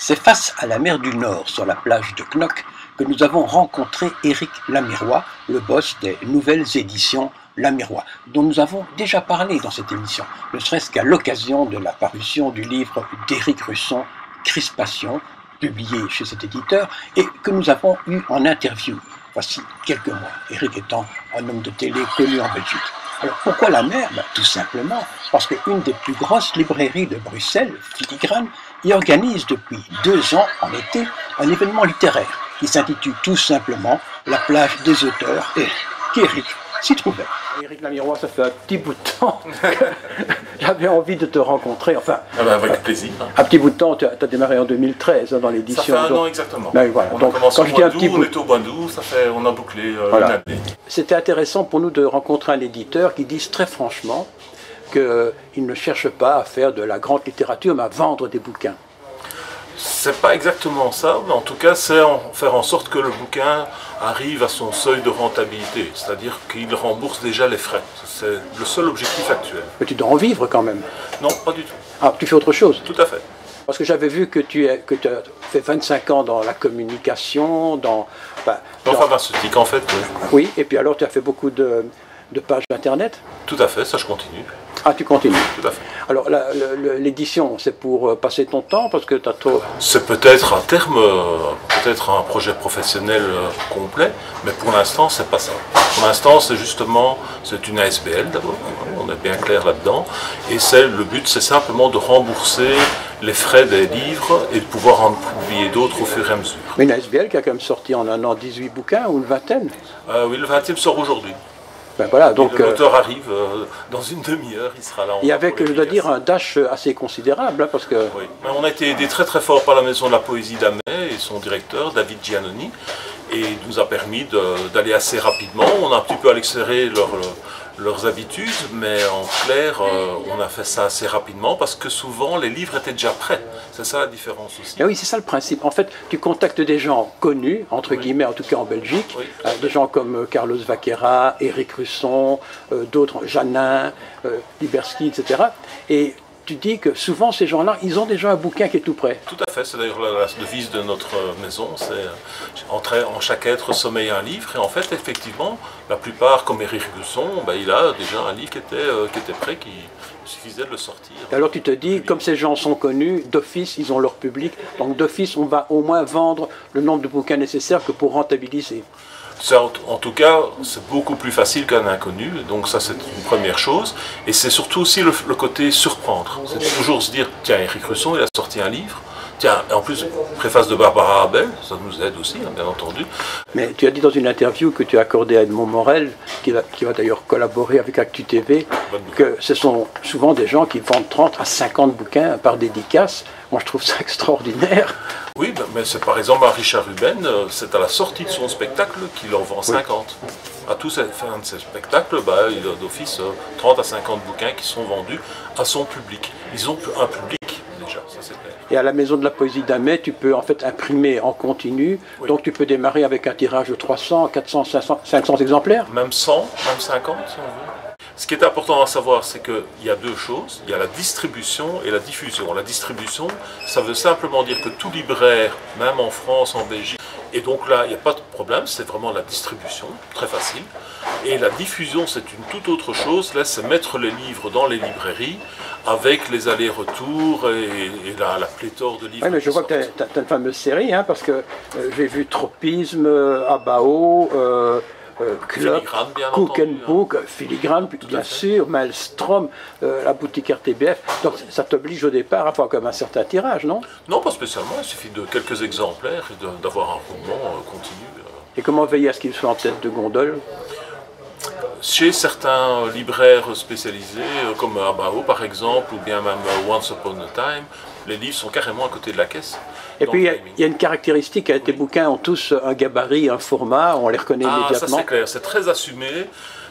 C'est face à la mer du Nord, sur la plage de Knock, que nous avons rencontré Éric Lamirois, le boss des nouvelles éditions Lamirois, dont nous avons déjà parlé dans cette émission, ne serait-ce qu'à l'occasion de la parution du livre d'Éric Russon, Crispation, publié chez cet éditeur, et que nous avons eu en interview, voici quelques mois, Éric étant un homme de télé connu en Belgique. Alors pourquoi la mer? Tout simplement parce qu'une des plus grosses librairies de Bruxelles, Filigrane, y organise depuis 2 ans en été un événement littéraire qui s'intitule tout simplement La plage des auteurs et qu'Éric s'y trouvait. Éric Lamirois, ça fait un petit bout de temps que j'avais envie de te rencontrer. Enfin, avec plaisir. Un petit bout de temps, tu as démarré en 2013 dans l'édition. Ça fait un an exactement. Voilà. On a commencé au mois d'août, on est au mois d'août, on a bouclé voilà. une année. C'était intéressant pour nous de rencontrer un éditeur qui dise très franchement qu'il ne cherche pas à faire de la grande littérature, mais à vendre des bouquins. C'est pas exactement ça, mais en tout cas, c'est faire en sorte que le bouquin arrive à son seuil de rentabilité, c'est-à-dire qu'il rembourse déjà les frais. C'est le seul objectif actuel. Mais tu dois en vivre quand même. Non, pas du tout. Ah, tu fais autre chose? Tout à fait. Parce que j'avais vu que tu as fait 25 ans dans la communication, dans pharmaceutique en fait. Oui, et puis alors tu as fait beaucoup de pages internet? Tout à fait, ça je continue. Ah, tu continues? Tout à fait. Alors l'édition, c'est pour passer ton temps parce que tu as trop... C'est peut-être un terme, peut-être un projet professionnel complet, mais pour l'instant c'est pas ça. Pour l'instant c'est une ASBL d'abord, on est bien clair là-dedans, et le but c'est simplement de rembourser les frais des livres et de pouvoir en publier d'autres au fur et à mesure. Mais une ASBL qui a quand même sorti en un an 18 bouquins ou une vingtaine? Oui, le 20e sort aujourd'hui. Ben voilà, donc l'auteur arrive dans une demi-heure, il sera là. Et avec, je dois dire, un dash assez considérable, parce que... Oui, mais on a été aidé très très fort par la Maison de la Poésie d'Amet et son directeur, David Giannoni, et il nous a permis d'aller assez rapidement. On a un petit peu accéléré leurs habitudes, mais en clair, on a fait ça assez rapidement parce que souvent les livres étaient déjà prêts. C'est ça la différence aussi. Et oui, c'est ça le principe. En fait, tu contactes des gens connus, entre guillemets, en tout cas en Belgique, des gens comme Carlos Vaquera, Éric Russon, d'autres, Janin, Liberski, etc. Et tu dis que souvent ces gens-là, ils ont déjà un bouquin qui est tout prêt. Tout à fait, c'est d'ailleurs la devise de notre maison, c'est en chaque être sommeille un livre, et en fait, effectivement, la plupart, comme Éric Russon, il a déjà un livre qui était prêt, qui suffisait de le sortir. Et alors tu te dis, comme ces gens sont connus, d'office, ils ont leur public, donc d'office, on va au moins vendre le nombre de bouquins nécessaires que pour rentabiliser. Ça, en tout cas, c'est beaucoup plus facile qu'un inconnu, donc ça c'est une première chose. Et c'est surtout aussi le côté surprendre. C'est toujours se dire, tiens, Éric Russon, il a sorti un livre. Tiens, en plus, préface de Barbara Abel, ça nous aide aussi, bien entendu. Mais tu as dit dans une interview que tu as accordée à Edmond Morel, qui va d'ailleurs collaborer avec Actu TV, que ce sont souvent des gens qui vendent 30 à 50 bouquins par dédicace. Moi, je trouve ça extraordinaire. Oui, mais c'est par exemple Richard Ruben, c'est à la sortie de son spectacle qu'il en vend 50. À tous ces fins de ses spectacles, il a d'office 30 à 50 bouquins qui sont vendus à son public. Ils ont un public déjà, ça c'est clair. Et à la Maison de la Poésie d'Amet, tu peux en fait imprimer en continu, donc tu peux démarrer avec un tirage de 300, 400, 500 exemplaires? Même 100, même 50 si on veut. Ce qui est important à savoir, c'est qu'il y a deux choses. Il y a la distribution et la diffusion. La distribution, ça veut simplement dire que tout libraire, même en France, en Belgique, et donc là, il n'y a pas de problème, c'est vraiment la distribution, très facile. Et la diffusion, c'est une toute autre chose. Là, c'est mettre les livres dans les librairies avec les allers-retours et la pléthore de livres. Oui, mais je vois que tu as une fameuse série, parce que j'ai vu Tropisme, Abao... Club, Cook and Book, Filigrane, bien sûr, Maelstrom, la boutique RTBF. Donc ça t'oblige au départ à faire comme un certain tirage, non? Non, pas spécialement. Il suffit de quelques exemplaires et d'avoir un roman continu. Et comment veiller à ce qu'il soit en tête de gondole? Chez certains libraires spécialisés, comme Abao par exemple, ou bien même Once Upon a Time, les livres sont carrément à côté de la caisse. Et puis il y a une caractéristique, tes bouquins ont tous un gabarit, un format, on les reconnaît immédiatement. Ça c'est clair, c'est très assumé.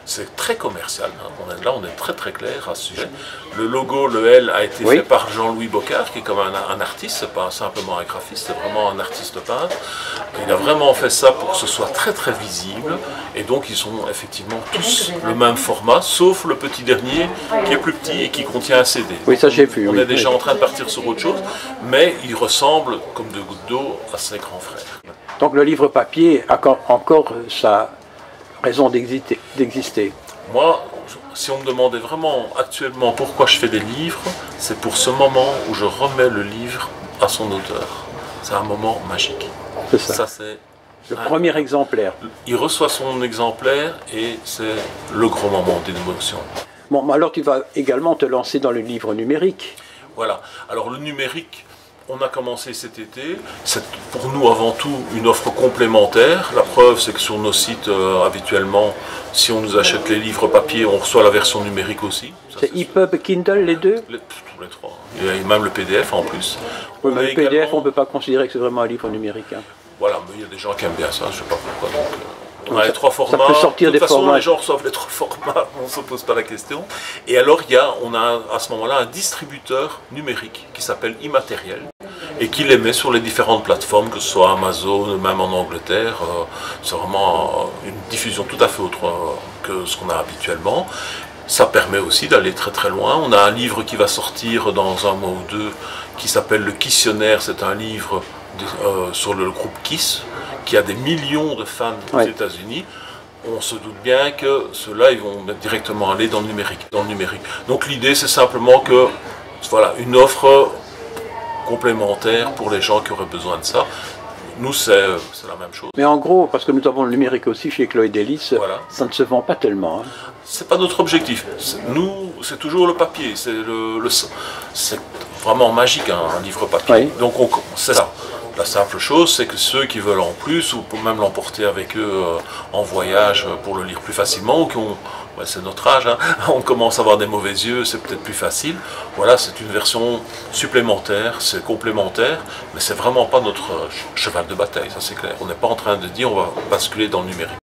c'est très commercial. Hein. Là, on est très très clair à ce sujet. Le logo, le L, a été fait par Jean-Louis Bocard, qui est comme un artiste, c'est pas simplement un graphiste, c'est vraiment un artiste peintre. Il a vraiment fait ça pour que ce soit très très visible, et donc ils sont effectivement tous le même format, sauf le petit dernier qui est plus petit et qui contient un CD. Oui, ça j'ai vu. On est déjà en train de partir sur autre chose, mais il ressemble comme deux gouttes d'eau à ses grands frères. Donc le livre papier a encore sa raison d'exister. Moi, si on me demandait vraiment actuellement pourquoi je fais des livres, c'est pour ce moment où je remets le livre à son auteur. C'est un moment magique. C'est ça. Ça c'est le premier exemplaire. Il reçoit son exemplaire et c'est le gros moment d'émotion. Bon, alors tu vas également te lancer dans le livre numérique. Voilà. Alors le numérique, on a commencé cet été. C'est pour nous avant tout une offre complémentaire. La preuve, c'est que sur nos sites, habituellement, si on nous achète les livres papier, on reçoit la version numérique aussi. C'est EPUB, Kindle, les deux? Tous les trois. Il y a même le PDF en plus. Oui, mais le PDF, on ne peut pas considérer que c'est vraiment un livre numérique. Hein. Voilà, mais il y a des gens qui aiment bien ça, je ne sais pas pourquoi. Donc, on a les trois formats. Ça peut sortir de toute façon, formats. Les gens reçoivent les trois formats, on ne se pose pas la question. Et alors, on a à ce moment-là un distributeur numérique qui s'appelle Immatériel et qui les met sur les différentes plateformes, que ce soit Amazon, même en Angleterre. C'est vraiment une diffusion tout à fait autre que ce qu'on a habituellement. Ça permet aussi d'aller très très loin. On a un livre qui va sortir dans un mois ou deux qui s'appelle Le Kissionnaire. C'est un livre sur le groupe Kiss, qui a des millions de fans aux États-Unis. On se doute bien que ceux-là, ils vont directement aller dans le numérique. Donc l'idée, c'est simplement que, voilà, une offre complémentaire pour les gens qui auraient besoin de ça. Nous, c'est la même chose. Mais en gros, parce que nous avons le numérique aussi chez Chloé Delis, ça ne se vend pas tellement. Hein. C'est pas notre objectif. Nous, c'est toujours le papier. C'est vraiment magique, hein, un livre papier. Oui. Donc, c'est ça. La simple chose, c'est que ceux qui veulent en plus, ou pour même l'emporter avec eux en voyage pour le lire plus facilement, ou qui ont, c'est notre âge, hein, on commence à avoir des mauvais yeux, c'est peut-être plus facile. Voilà, c'est une version supplémentaire, c'est complémentaire, mais c'est vraiment pas notre cheval de bataille, ça c'est clair. On n'est pas en train de dire on va basculer dans le numérique.